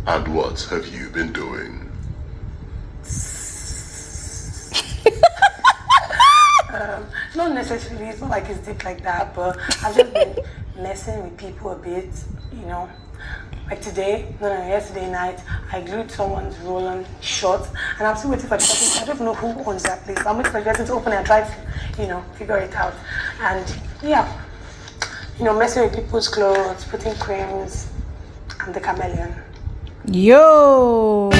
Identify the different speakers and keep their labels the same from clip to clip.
Speaker 1: And what have you been doing?
Speaker 2: Not necessarily, it's not like it's deep like that, but I've just been messing with people a bit, you know. Like yesterday night, I glued someone's roll-on short, and I'm still waiting for the person. I don't know who owns that place. I'm waiting for the person to open and try to, figure it out. And yeah, messing with people's clothes, putting creams. I'm the chameleon.
Speaker 3: Yo!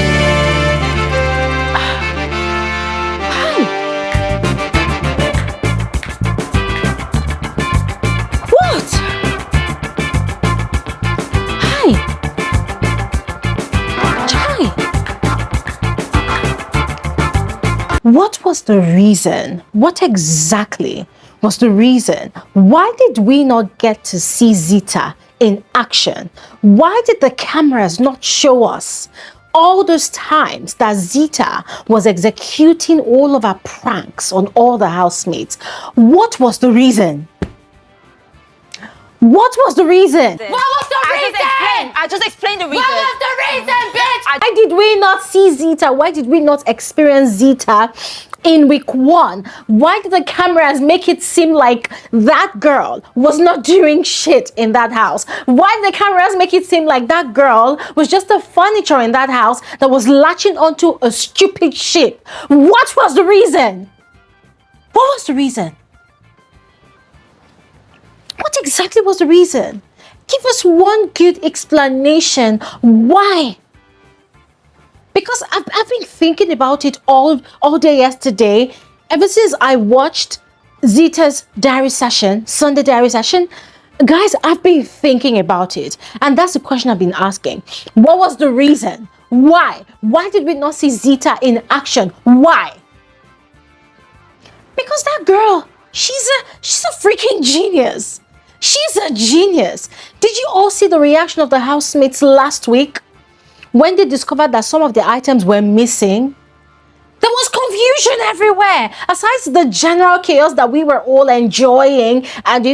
Speaker 3: What was the reason? What exactly was the reason? Why did we not get to see Zita in action? Why did the cameras not show us all those times that Zita was executing all of her pranks on all the housemates? What was the reason? What was the reason?
Speaker 4: What was the reason? I just explained the reason. What was the reason, bitch?
Speaker 3: Why did we not see Zita? Why did we not experience Zita in week 1? Why did the cameras make it seem like that girl was not doing shit in that house? Why did the cameras make it seem like that girl was just the furniture in that house that was latching onto a stupid ship? What was the reason? What was the reason? What exactly was the reason? Give us one good explanation. Why? Because I've been thinking about it all day yesterday. Ever since I watched Zita's diary session, Sunday diary session, guys, I've been thinking about it. And that's the question I've been asking. What was the reason? Why? Why did we not see Zita in action? Why? Because that girl, she's a freaking genius. She's a genius. Did you all see the reaction of the housemates last week when they discovered that some of the items were missing? There was confusion everywhere. Aside the general chaos that we were all enjoying and,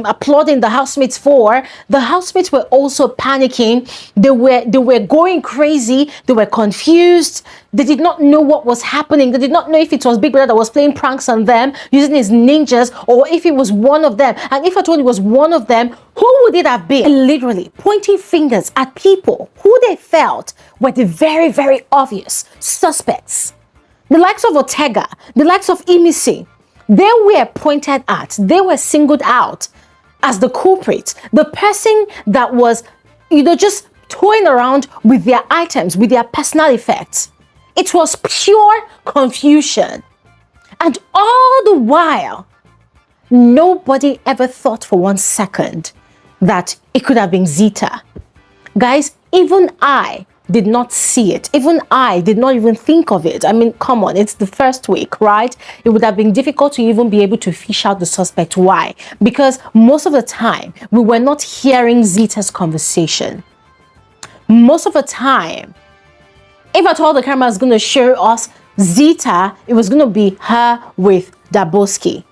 Speaker 3: applauding the housemates for, the housemates were also panicking. They were going crazy. They were confused. They did not know what was happening. They did not know if it was Big Brother that was playing pranks on them using his ninjas or if it was one of them. And if I told it was one of them, who would it have been? Literally pointing fingers at people who they felt were the very, very obvious suspects. The likes of Otega, the likes of Imisi, they were pointed at, they were singled out as the culprit, the person that was, just toying around with their items, with their personal effects. It was pure confusion. And all the while, nobody ever thought for 1 second that it could have been Zita. Guys, even I did not see it. Even I did not even think of it. I mean, come on, it's the first week, right? It would have been difficult to even be able to fish out the suspect. Why? Because most of the time, we were not hearing Zita's conversation. Most of the time, if at all the camera is going to show us Zita, it was going to be her with Daboski.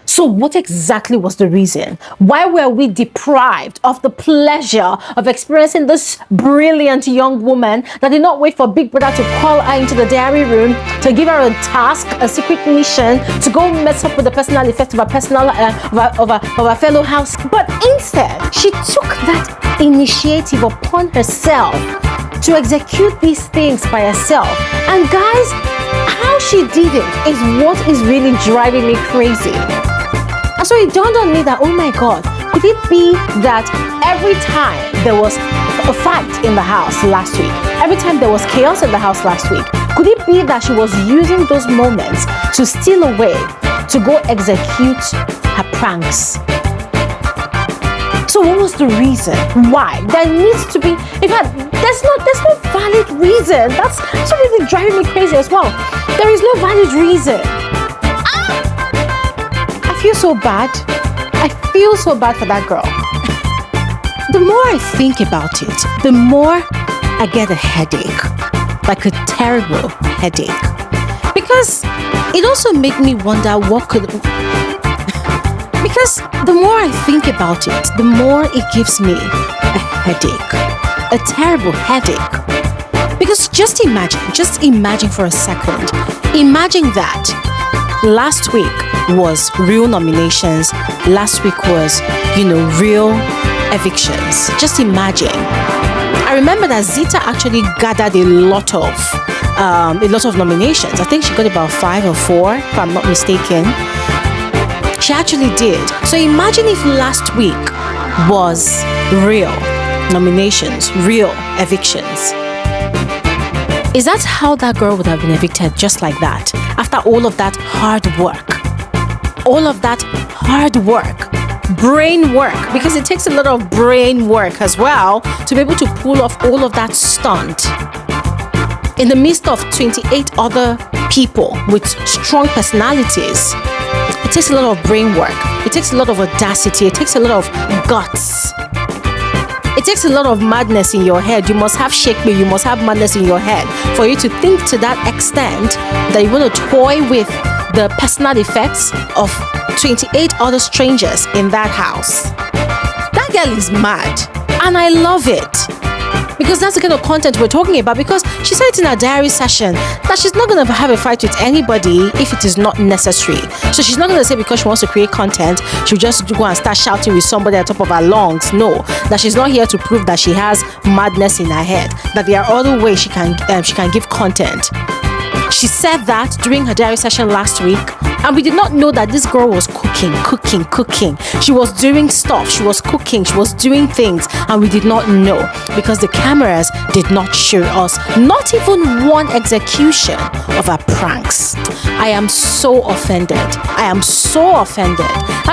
Speaker 3: So what exactly was the reason? Why were we deprived of the pleasure of experiencing this brilliant young woman that did not wait for Big Brother to call her into the diary room to give her a task, a secret mission, to go mess up with the personal effects of her fellow house? But instead, she took that initiative upon herself to execute these things by herself. And guys, how she did it is what is really driving me crazy. And so it dawned on me that, oh my God, could it be that every time there was a fight in the house last week, every time there was chaos in the house last week, could it be that she was using those moments to steal away, to go execute her pranks? So what was the reason? Why? There needs to be, in fact, there's no valid reason. That's really driving me crazy as well. There is no valid reason. I feel so bad. I feel so bad for that girl. The more I think about it, the more I get a headache, like a terrible headache. Because it also made me wonder because the more I think about it, the more it gives me a headache. a terrible headache. Because just imagine for a second. Imagine that last week was real nominations. Last week was, real evictions. Just imagine. I remember that Zita actually gathered a lot of nominations. I think she got about 5 or 4, if I'm not mistaken. She actually did. So imagine if last week was real nominations, real evictions. Is that how that girl would have been evicted, just like that? After all of that hard work. All of that hard work. Brain work. Because it takes a lot of brain work as well to be able to pull off all of that stunt. In the midst of 28 other people with strong personalities. It takes a lot of brain work. It takes a lot of audacity. It takes a lot of guts. It takes a lot of madness in your head. You must have Shakespeare. You must have madness in your head for you to think to that extent that you want to toy with the personal effects of 28 other strangers in that house. That girl is mad. And I love it. Because that's the kind of content we're talking about. Because she said it in her diary session that she's not going to have a fight with anybody if it is not necessary. So she's not going to say because she wants to create content, she'll just go and start shouting with somebody at the top of her lungs. No, that she's not here to prove that she has madness in her head. That there are other ways she can give content. She said that during her diary session last week, and we did not know that this girl was cooking. She was doing stuff, she was cooking, she was doing things, and we did not know because the cameras did not show us not even one execution of her pranks. I am so offended. And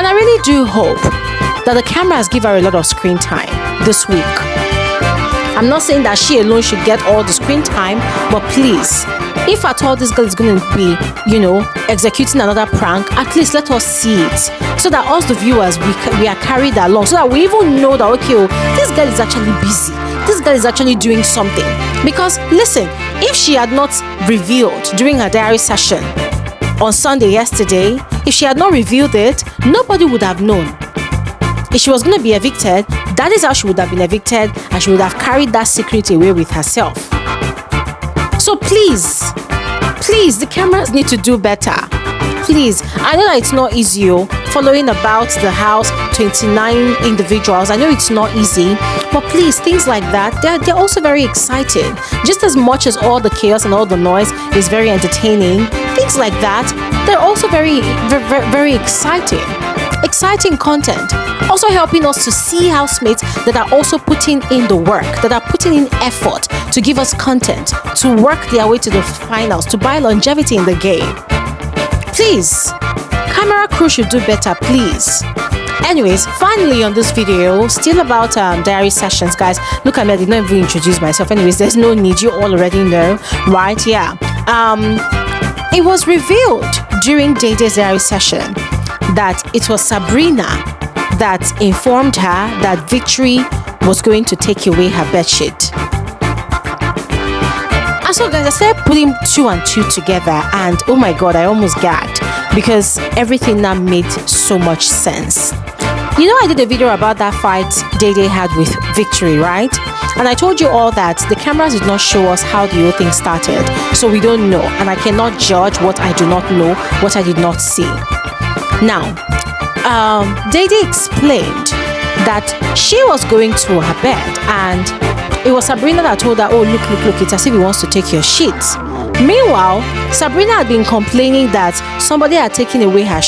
Speaker 3: I really do hope that the cameras give her a lot of screen time this week. I'm not saying that she alone should get all the screen time, but please, if at all this girl is going to be, executing another prank, at least let us see it. So that us, the viewers, we are carried along. So that we even know that, okay, this girl is actually busy. This girl is actually doing something. Because, listen, if she had not revealed during her diary session on Sunday yesterday, if she had not revealed it, nobody would have known. If she was going to be evicted, that is how she would have been evicted, and she would have carried that secret away with herself. So please, the cameras need to do better. Please, I know that it's not easy following about the house, 29 individuals. I know it's not easy, but please, things like that, they're also very exciting. Just as much as all the chaos and all the noise is very entertaining, things like that, they're also very, very, very exciting. Exciting content. Also helping us to see housemates that are also putting in the work, that are putting in effort to give us content, to work their way to the finals, to buy longevity in the game. Please, camera crew should do better, please. Anyways, finally on this video, still about diary sessions, guys. Look at me, I did not even introduce myself. Anyways, there's no need, you all already know, right? Yeah. It was revealed during Day-Day's diary session that it was Sabrina that informed her that Victory was going to take away her bedsheet. And so guys, I started putting 2 and 2 together, and oh my god, I almost gagged because everything now made so much sense. I did a video about that fight Day-Day had with Victory, right? And I told you all that the cameras did not show us how the whole thing started, so we don't know, and I cannot judge what I do not know, what I did not see. Now, Day-Day explained that she was going to her bed, and it was Sabrina that told her, oh, look, it's as if he wants to take your shit. Meanwhile, Sabrina had been complaining that somebody had taken away her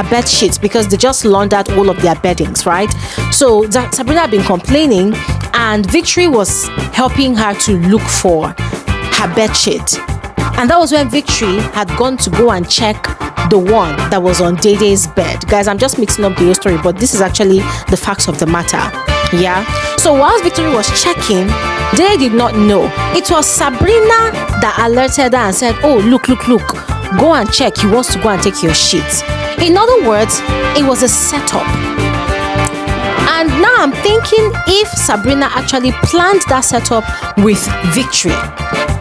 Speaker 3: bed sheets, because they just laundered all of their beddings, right? So Sabrina had been complaining, and Victory was helping her to look for her bed sheet. And that was when Victory had gone to go and check the one that was on Day-Day's bed. Guys, I'm just mixing up the whole story, but this is actually the facts of the matter. Yeah. So whilst Victory was checking, they did not know. It was Sabrina that alerted her and said, oh, look, go and check. He wants to go and take your sheets. In other words, it was a setup. And now I'm thinking if Sabrina actually planned that setup with Victory.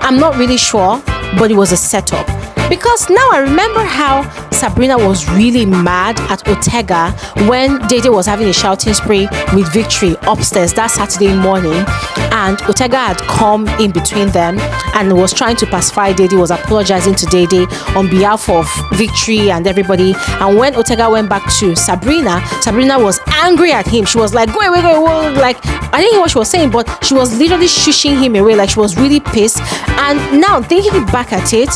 Speaker 3: I'm not really sure, but it was a setup. Because now I remember how Sabrina was really mad at Otega when Dede was having a shouting spree with Victory upstairs that Saturday morning, and Otega had come in between them and was trying to pacify Dede, was apologizing to Dede on behalf of Victory and everybody. And when Otega went back to Sabrina was angry at him. She was like, go away, like, I didn't hear what she was saying, but she was literally shushing him away, like she was really pissed. And now thinking back at it,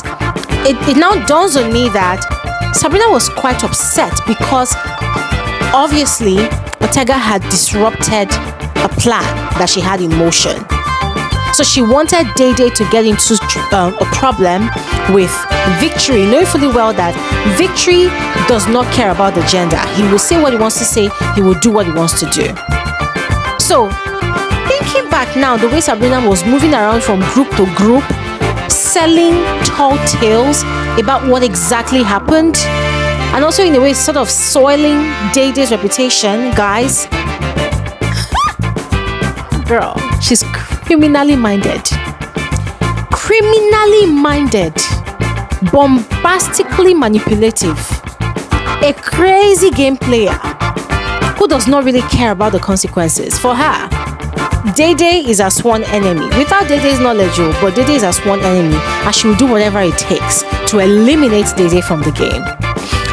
Speaker 3: it now dawns on me that Sabrina was quite upset because obviously Otega had disrupted a plan that she had in motion. So she wanted Dede to get into a problem with Victory, knowing fully well that Victory does not care about the gender. He will say what he wants to say, he will do what he wants to do. So thinking back now, the way Sabrina was moving around from group to group, selling tall tales about what exactly happened, and also in a way sort of soiling Dede's reputation, guys. Girl, she's criminally minded, bombastically manipulative, a crazy game player who does not really care about the consequences. For her, Dede is a sworn enemy. Without Dede's knowledge, but Dede is a sworn enemy, and she will do whatever it takes to eliminate Dede from the game.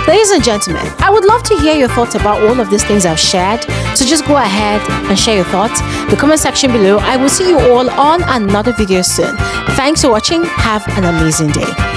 Speaker 3: Ladies and gentlemen, I would love to hear your thoughts about all of these things I've shared. So just go ahead and share your thoughts in the comment section below. I will see you all on another video soon. Thanks for watching. Have an amazing day.